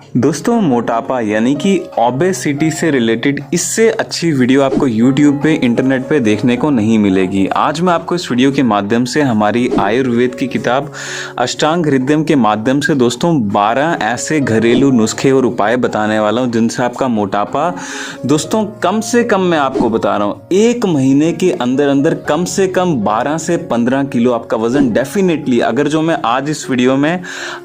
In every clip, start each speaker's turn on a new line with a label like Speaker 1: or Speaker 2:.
Speaker 1: दोस्तों मोटापा यानी कि ओबेसिटी से रिलेटेड इससे अच्छी वीडियो आपको YouTube पे इंटरनेट पे देखने को नहीं मिलेगी। आज मैं आपको इस वीडियो के माध्यम से हमारी आयुर्वेद की किताब अष्टांग हृदयम के माध्यम से दोस्तों 12 ऐसे घरेलू नुस्खे और उपाय बताने वाला हूँ जिनसे आपका मोटापा दोस्तों कम से कम, मैं आपको बता रहा हूँ, 1 महीने के अंदर अंदर कम से कम 12 से 15 किलो आपका वजन डेफिनेटली, अगर जो मैं आज इस वीडियो में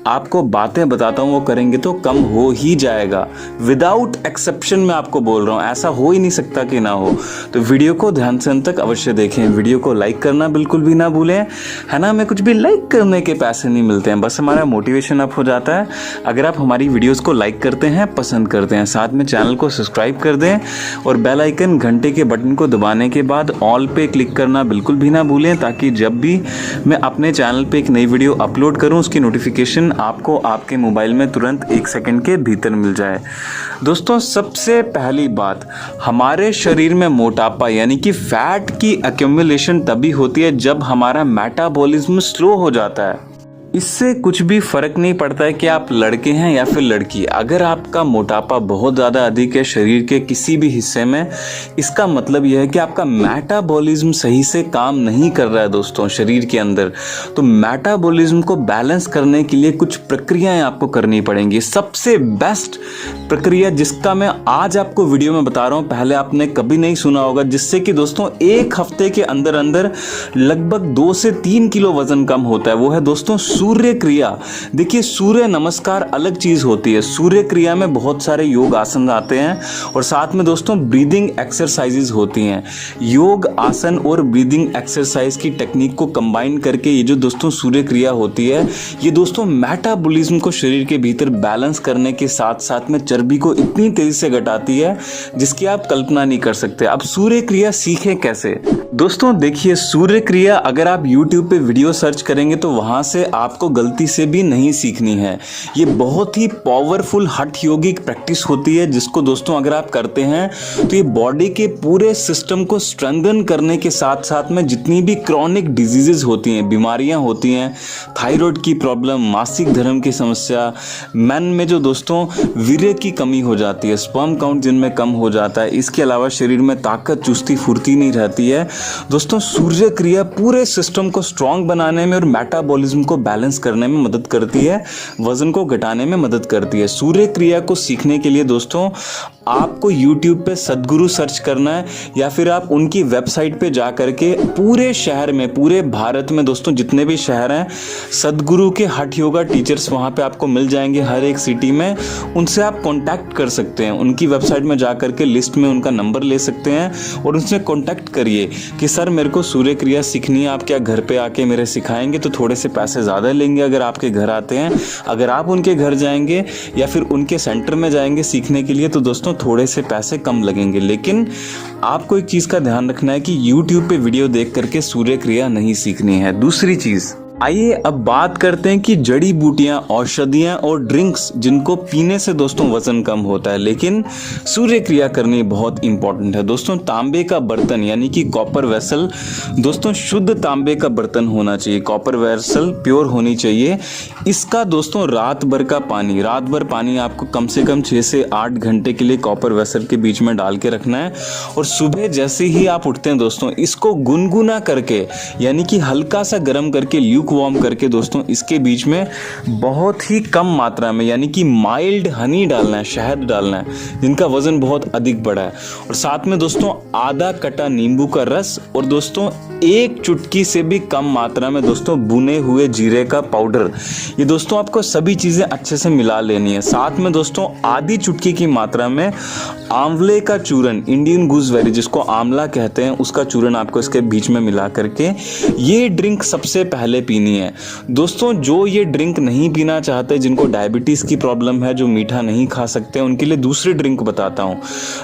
Speaker 1: आपको बातें बताता हूँ वो करेंगे तो कम हो ही जाएगा। विदाउट एक्सेप्शन मैं आपको बोल रहा हूं, ऐसा हो ही नहीं सकता कि ना हो। तो वीडियो को ध्यान से अंत तक अवश्य देखें। वीडियो को लाइक करना बिल्कुल भी ना भूलें, है ना। हमें कुछ भी लाइक करने के पैसे नहीं मिलते हैं, बस हमारा मोटिवेशन अप हो जाता है अगर आप हमारी वीडियोस को लाइक करते हैं, पसंद करते हैं। साथ में चैनल को सब्सक्राइब कर दें और बेल आइकन घंटे के बटन को दबाने के बाद ऑल पे क्लिक करना बिल्कुल भी ना भूलें, ताकि जब भी मैं अपने चैनल पे एक नई वीडियो अपलोड करूं उसकी नोटिफिकेशन आपको आपके मोबाइल में तुरंत 1 सेकंड के भीतर मिल जाए। दोस्तों सबसे पहली बात, हमारे शरीर में मोटापा यानी कि फैट की एक्यूमुलेशन तभी होती है जब हमारा मेटाबॉलिज्म स्लो हो जाता है। इससे कुछ भी फर्क नहीं पड़ता है कि आप लड़के हैं या फिर लड़की। अगर आपका मोटापा बहुत ज़्यादा अधिक है शरीर के किसी भी हिस्से में, इसका मतलब यह है कि आपका मेटाबॉलिज्म सही से काम नहीं कर रहा है दोस्तों शरीर के अंदर। तो मेटाबॉलिज्म को बैलेंस करने के लिए कुछ प्रक्रियाएं आपको करनी पड़ेंगी। सबसे बेस्ट प्रक्रिया जिसका मैं आज आपको वीडियो में बता रहा हूँ, पहले आपने कभी नहीं सुना होगा, जिससे कि दोस्तों 1 हफ्ते के अंदर अंदर लगभग 2 से 3 किलो वजन कम होता है, वो है दोस्तों सूर्य क्रिया। देखिए सूर्य नमस्कार अलग चीज होती है। सूर्य क्रिया में बहुत सारे योग आसन आते हैं और साथ में दोस्तों ब्रीदिंग एक्सरसाइजेज होती हैं। योग आसन और ब्रीदिंग एक्सरसाइज की टेक्निक को कंबाइन करके ये जो दोस्तों सूर्य क्रिया होती है, ये दोस्तों मेटाबॉलिज्म को शरीर के भीतर बैलेंस करने के साथ साथ में चर्बी को इतनी तेजी से घटाती है जिसकी आप कल्पना नहीं कर सकते। अब सूर्य क्रिया सीखें कैसे? दोस्तों देखिए सूर्य क्रिया अगर आप YouTube पे वीडियो सर्च करेंगे तो वहां से आपको गलती से भी नहीं सीखनी है। ये बहुत ही पावरफुल हठ योगिक प्रैक्टिस होती है जिसको दोस्तों अगर आप करते हैं तो ये बॉडी के पूरे सिस्टम को स्ट्रेंथन करने के साथ साथ में जितनी भी क्रॉनिक डिजीजेस होती हैं, बीमारियां होती हैं, थायराइड की प्रॉब्लम, मासिक धर्म की समस्या, मेन में जो दोस्तों वीर्य की कमी हो जाती है, स्पर्म काउंट जिनमें कम हो जाता है, इसके अलावा शरीर में ताकत, चुस्ती, फुर्ती नहीं रहती है, दोस्तों सूर्य क्रिया पूरे सिस्टम को स्ट्रांग बनाने में और मेटाबॉलिज्म को बैलेंस करने में मदद करती है, वजन को घटाने में मदद करती है। सूर्य क्रिया को सीखने के लिए दोस्तों आपको YouTube पे सद्गुरु सर्च करना है या फिर आप उनकी वेबसाइट पे जा करके पूरे शहर में, पूरे भारत में दोस्तों जितने भी शहर हैं, सद्गुरु के हठ योगा टीचर्स वहाँ पे आपको मिल जाएंगे हर एक सिटी में। उनसे आप कांटेक्ट कर सकते हैं। उनकी वेबसाइट में जा करके लिस्ट में उनका नंबर ले सकते हैं और उनसे कांटेक्ट करिए कि सर मेरे को सूर्य क्रिया सीखनी है, आप क्या घर पे आके मेरे सिखाएंगे? तो थोड़े से पैसे ज़्यादा लेंगे अगर आपके घर आते हैं। अगर आप उनके घर जाएंगे या फिर उनके सेंटर में जाएंगे सीखने के लिए तो दोस्तों थोड़े से पैसे कम लगेंगे। लेकिन आपको एक चीज़ का ध्यान रखना है कि YouTube पे वीडियो देख करके सूर्य क्रिया नहीं सीखनी है। दूसरी चीज़, आइए अब बात करते हैं कि जड़ी बूटियां, औषधियां और ड्रिंक्स जिनको पीने से दोस्तों वजन कम होता है लेकिन सूर्य क्रिया करनी बहुत इंपॉर्टेंट है। दोस्तों तांबे का बर्तन यानी कि कॉपर वेसल, दोस्तों शुद्ध तांबे का बर्तन होना चाहिए, कॉपर वेसल प्योर होनी चाहिए। इसका दोस्तों रात भर पानी आपको कम से कम 6 से 8 घंटे के लिए कॉपर वेसल के बीच में डाल के रखना है और सुबह जैसे ही आप उठते हैं दोस्तों इसको गुनगुना करके यानी कि हल्का सा गर्म करके वार्म करके दोस्तों इसके बीच में बहुत ही कम मात्रा में यानी कि माइल्ड हनी डालना है, शहद डालना है जिनका वजन बहुत अधिक बड़ा है, और साथ में दोस्तों आधा कटा नींबू का रस और दोस्तों 1 चुटकी से भी कम मात्रा में दोस्तों भुने हुए जीरे का पाउडर। ये दोस्तों आपको सभी चीजें अच्छे से मिला लेनी है। साथ में दोस्तों आधी चुटकी की मात्रा में आंवले का चूरन, इंडियन गूसबेरी जिसको आंवला कहते हैं, उसका चूरन आपको इसके बीच में मिला करके ये ड्रिंक सबसे पहले पीनी है। दोस्तों जो ये ड्रिंक नहीं पीना चाहते, जिनको डायबिटीज की प्रॉब्लम है, जो मीठा नहीं खा सकते, उनके लिए दूसरी ड्रिंक बताता हूँ।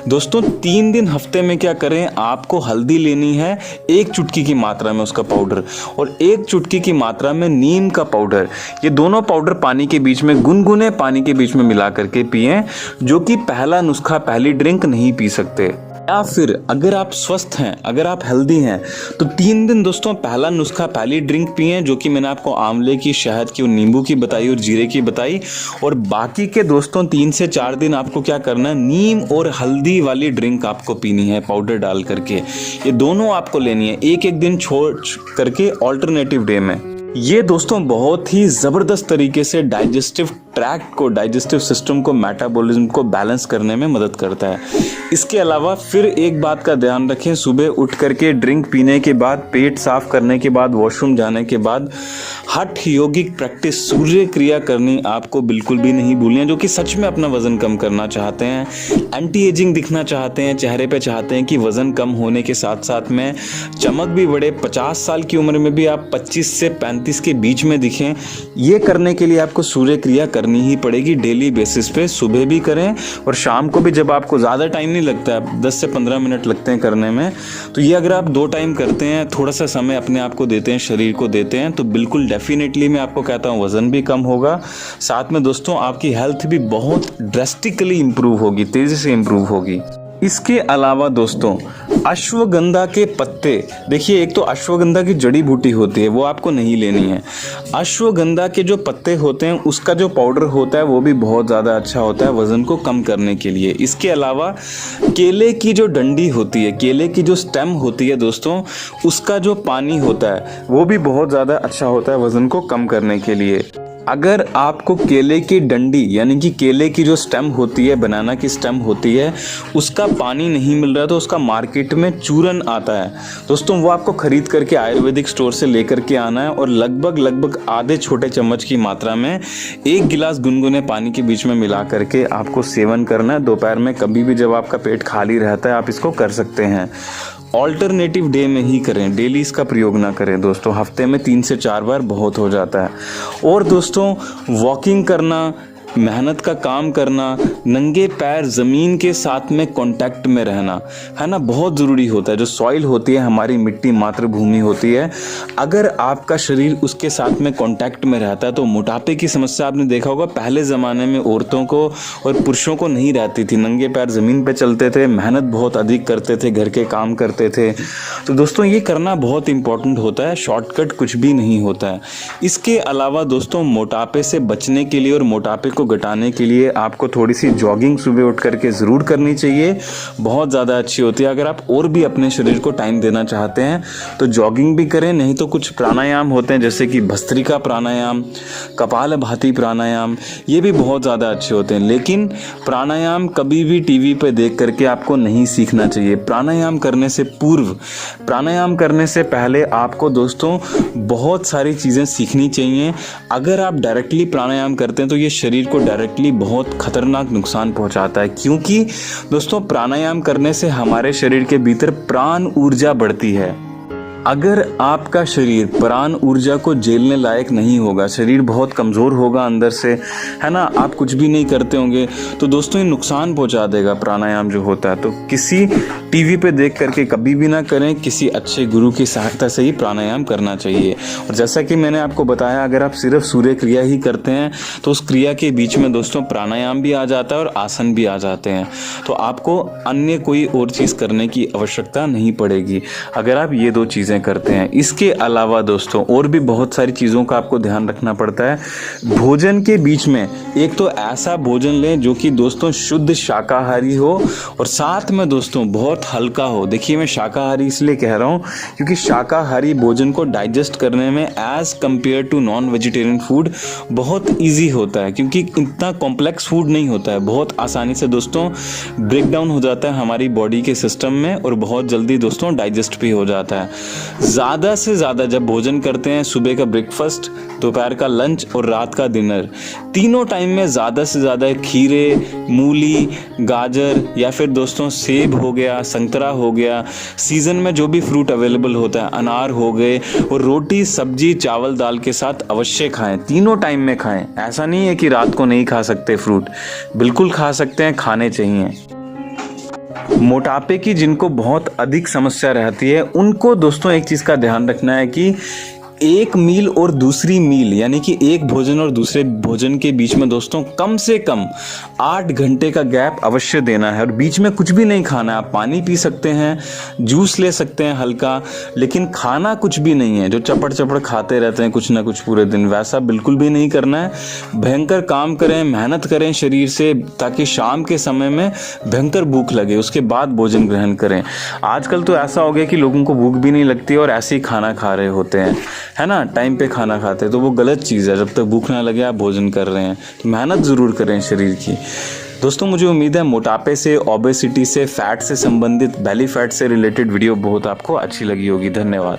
Speaker 1: दोस्तों 3 दिन हफ्ते में क्या करें, आपको हल्दी लेनी है 1 चुटकी की मात्रा में उसका पाउडर और 1 चुटकी की मात्रा में नीम का पाउडर। ये दोनों पाउडर पानी के बीच में, गुनगुने पानी के बीच में मिला करके पिएं, जो कि पहला नुस्खा, पहली ड्रिंक नहीं पी सकते। या फिर अगर आप स्वस्थ हैं, अगर आप हेल्दी हैं, तो 3 दिन दोस्तों पहला नुस्खा, पहली ड्रिंक पिएं जो कि मैंने आपको आंवले की, शहद की और नींबू की बताई और जीरे की बताई। और बाकी के दोस्तों 3 से 4 दिन आपको क्या करना है, नीम और हल्दी वाली ड्रिंक आपको पीनी है पाउडर डाल करके। ये दोनों आपको लेनी है, एक एक दिन छोड़ करके ऑल्टरनेटिव डे में। ये दोस्तों बहुत ही ज़बरदस्त तरीके से डाइजेस्टिव ट्रैक्ट को, डाइजेस्टिव सिस्टम को, मेटाबॉलिज्म को बैलेंस करने में मदद करता है। इसके अलावा फिर एक बात का ध्यान रखें, सुबह उठ करके ड्रिंक पीने के बाद, पेट साफ करने के बाद, वॉशरूम जाने के बाद हठ योगिक प्रैक्टिस, सूर्य क्रिया करनी आपको बिल्कुल भी नहीं भूलनी है। जो कि सच में अपना वजन कम करना चाहते हैं, एंटी एजिंग दिखना चाहते हैं, चेहरे पे चाहते हैं कि वजन कम होने के साथ साथ में चमक भी बढ़े, 50 साल की उम्र में भी आप 25 से 35 के बीच में दिखें। ये करने के लिए आपको सूर्य क्रिया करनी ही पड़ेगी डेली बेसिस पे। सुबह भी करें और शाम को भी, जब आपको ज़्यादा टाइम नहीं लगता है, 10 से 15 मिनट लगते हैं करने में, तो ये अगर आप 2 टाइम करते हैं, थोड़ा सा समय अपने आप को देते हैं, शरीर को देते हैं, तो बिल्कुल डेफिनेटली मैं आपको कहता हूँ वज़न भी कम होगा, साथ में दोस्तों आपकी हेल्थ भी बहुत ड्रेस्टिकली इंप्रूव होगी, तेज़ी से इंप्रूव होगी। इसके अलावा दोस्तों अश्वगंधा के पत्ते, देखिए एक तो अश्वगंधा की जड़ी बूटी होती है, वो आपको नहीं लेनी है। अश्वगंधा के जो पत्ते होते हैं उसका जो पाउडर होता है वो भी बहुत ज़्यादा अच्छा होता है वज़न को कम करने के लिए। इसके अलावा केले की जो डंडी होती है, केले की जो स्टेम होती है दोस्तों, उसका जो पानी होता है वो भी बहुत ज़्यादा अच्छा होता है वज़न को कम करने के लिए। अगर आपको केले की डंडी यानी कि केले की जो स्टेम होती है, बनाना की स्टेम होती है, उसका पानी नहीं मिल रहा तो उसका मार्केट में चूरन आता है दोस्तों, वो आपको खरीद करके आयुर्वेदिक स्टोर से लेकर के आना है और लगभग आधे छोटे चम्मच की मात्रा में 1 गिलास गुनगुने पानी के बीच में मिला करके आपको सेवन करना है। दोपहर में कभी भी जब आपका पेट खाली रहता है आप इसको कर सकते हैं। ऑल्टरनेटिव डे में ही करें, डेली इसका प्रयोग ना करें दोस्तों, हफ्ते में 3 से 4 बार बहुत हो जाता है। और दोस्तों वॉकिंग करना, मेहनत का काम करना, नंगे पैर ज़मीन के साथ में कांटेक्ट में रहना, है ना, बहुत ज़रूरी होता है। जो सॉइल होती है, हमारी मिट्टी, मातृभूमि होती है, अगर आपका शरीर उसके साथ में कांटेक्ट में रहता है तो मोटापे की समस्या आपने देखा होगा पहले ज़माने में औरतों को और पुरुषों को नहीं रहती थी। नंगे पैर ज़मीन पे चलते थे, मेहनत बहुत अधिक करते थे, घर के काम करते थे। तो दोस्तों ये करना बहुत इंपॉर्टेंट होता है, शॉर्टकट कुछ भी नहीं होता है। इसके अलावा दोस्तों मोटापे से बचने के लिए और मोटापे को घटाने के लिए आपको थोड़ी सी जॉगिंग सुबह उठ करके ज़रूर करनी चाहिए, बहुत ज़्यादा अच्छी होती है। अगर आप और भी अपने शरीर को टाइम देना चाहते हैं तो जॉगिंग भी करें, नहीं तो कुछ प्राणायाम होते हैं जैसे कि भस्त्रिका प्राणायाम, कपालभाति प्राणायाम, ये भी बहुत ज़्यादा अच्छे होते हैं। लेकिन प्राणायाम कभी भी टीवी पे देख करके आपको नहीं सीखना चाहिए। प्राणायाम करने से पूर्व, प्राणायाम करने से पहले आपको दोस्तों बहुत सारी चीज़ें सीखनी चाहिए। अगर आप डायरेक्टली प्राणायाम करते हैं तो ये शरीर को डायरेक्टली बहुत खतरनाक नुकसान पहुंचाता है, क्योंकि दोस्तों प्राणायाम करने से हमारे शरीर के भीतर प्राण ऊर्जा बढ़ती है। अगर आपका शरीर प्राण ऊर्जा को झेलने लायक नहीं होगा, शरीर बहुत कमज़ोर होगा अंदर से, है ना, आप कुछ भी नहीं करते होंगे, तो दोस्तों ये नुकसान पहुंचा देगा प्राणायाम जो होता है। तो किसी टीवी पे देख करके कभी भी ना करें, किसी अच्छे गुरु की सहायता से ही प्राणायाम करना चाहिए। और जैसा कि मैंने आपको बताया, अगर आप सिर्फ सूर्य क्रिया ही करते हैं तो उस क्रिया के बीच में दोस्तों प्राणायाम भी आ जाता है और आसन भी आ जाते हैं, तो आपको अन्य कोई और चीज़ करने की आवश्यकता नहीं पड़ेगी अगर आप ये 2 चीज़ें करते हैं। इसके अलावा दोस्तों और भी बहुत सारी चीज़ों का आपको ध्यान रखना पड़ता है। भोजन के बीच में एक तो ऐसा भोजन लें जो कि दोस्तों शुद्ध शाकाहारी हो और साथ में दोस्तों बहुत हल्का हो। देखिए मैं शाकाहारी इसलिए कह रहा हूँ क्योंकि शाकाहारी भोजन को डाइजेस्ट करने में as compared to non vegetarian food बहुत ईजी होता है, क्योंकि इतना कॉम्प्लेक्स फूड नहीं होता है, बहुत आसानी से दोस्तों ब्रेक डाउन हो जाता है हमारी बॉडी के सिस्टम में और बहुत जल्दी दोस्तों डाइजेस्ट भी हो जाता है। ज़्यादा से ज़्यादा जब भोजन करते हैं, सुबह का ब्रेकफास्ट, दोपहर का लंच और रात का डिनर, तीनों टाइम में ज़्यादा से ज़्यादा खीरे, मूली, गाजर या फिर दोस्तों सेब हो गया, संतरा हो गया, सीज़न में जो भी फ्रूट अवेलेबल होता है, अनार हो गए, और रोटी, सब्जी, चावल, दाल के साथ अवश्य खाएं, तीनों टाइम में खाएं। ऐसा नहीं है कि रात को नहीं खा सकते फ्रूट, बिल्कुल खा सकते हैं, खाने चाहिए। मोटापे की जिनको बहुत अधिक समस्या रहती है उनको दोस्तों एक चीज़ का ध्यान रखना है कि एक मील और दूसरी मील यानी कि एक भोजन और दूसरे भोजन के बीच में दोस्तों कम से कम 8 घंटे का गैप अवश्य देना है। और बीच में कुछ भी नहीं खाना है। आप पानी पी सकते हैं, जूस ले सकते हैं हल्का, लेकिन खाना कुछ भी नहीं है। जो चपड़ चपड़ खाते रहते हैं कुछ ना कुछ पूरे दिन, वैसा बिल्कुल भी नहीं करना है। भयंकर काम करें, मेहनत करें शरीर से, ताकि शाम के समय में भयंकर भूख लगे, उसके बाद भोजन ग्रहण करें। आजकल तो ऐसा हो गया कि लोगों को भूख भी नहीं लगती और ऐसे ही खाना खा रहे होते हैं, है ना, टाइम पे खाना खाते हैं। तो वो गलत चीज़ है। जब तक भूख ना लगे आप भोजन कर रहे हैं तो मेहनत ज़रूर करें शरीर की। दोस्तों मुझे उम्मीद है मोटापे से, ओबेसिटी से, फैट से संबंधित, बेली फैट से रिलेटेड वीडियो बहुत आपको अच्छी लगी होगी। धन्यवाद।